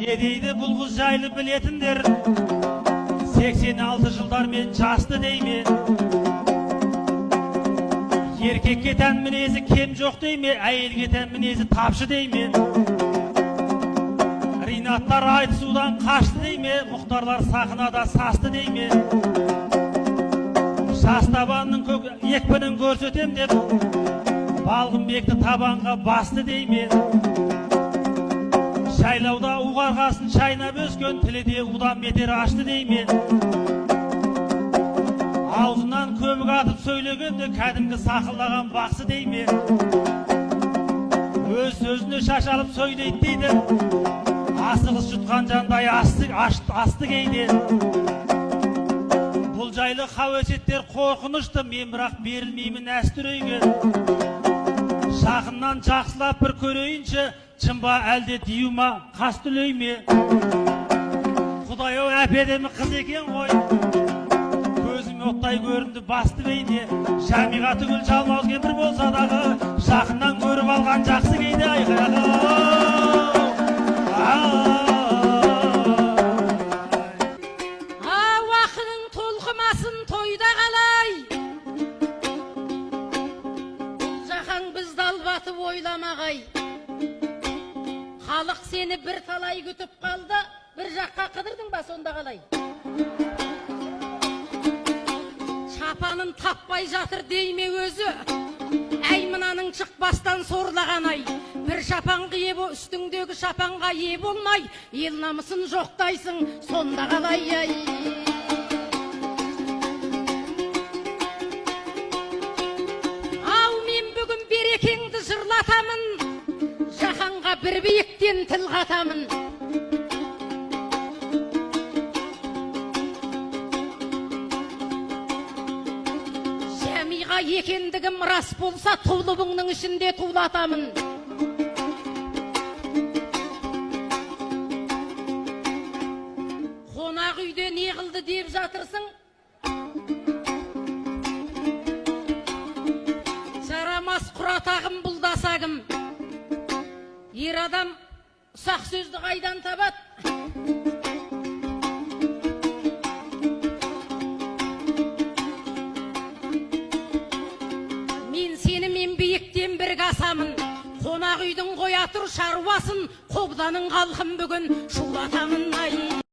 Не дейді бұл қыз жайлы білетіндер, 86 жылдармен жасты дейме. Еркекке тән мінезі кем жоқ дейме, әйелге тән мінезі тапшы дейме. Ринаттар айтысудан қашты дейме, мұхтарлар сахнада састы дейме. Жастабанның екпінін көрсетем деп, Балғынбекті табанға басты дейме. Жайлауда уғарғасын шайнап өскен, тіліде удан бетер ашты дейме. Аузынан көмік атып сөйлегенде кәдімгі сақылдаған бақсы дейме. Өз сөзіне шашалып сөйлейді дейді, асығыс жұтқан жандай асты кейде. Бұл жайлы қауесеттер қорқынышты, мен бірақ берілмеймін әстүрейге. Жақыннан жақсылап бір көрейінші, чымба әлде диюма қас түлей ме? Құдай-ау әпедемі қыз екен ғой, көзім оттай көрінді басты бейне. Жамиға түгіл жалмауыз кемпір болса дағы, жақыннан көріп алған жақсы кейде айқайғы. Уақының толқымасын тойда қалай, жақаң бізді албатып ойламағай. Халық сені бір талай күтіп қалды, бір жаққа қыдырдың ба сонда қалай? Шапанын таппай жатыр дейме өзі, әй мынаның шықпастан сорлаған ай. Бір шапанға ие бол, үстіңдегі шапанға ие болмай, ел намысын жоқтайсың, сонда қалай ай. Ау мен бүгін берекеңді жырлатамын, жақанға бір биіктен тіл қатамын. Жамиға екендігім рас болса, тұлыбыңның ішінде тулатамын. Қонақ үйде не қылды деп жатырсың? Жарамас құратағым бұлдасағым. Ер адам ұсақ сөзді қайдан табады? Мен сені мен биіктен бір қасамын, қонақ үйдің қоя тұр шаруасын, қобданың қалқын бүгін шулатамын ай.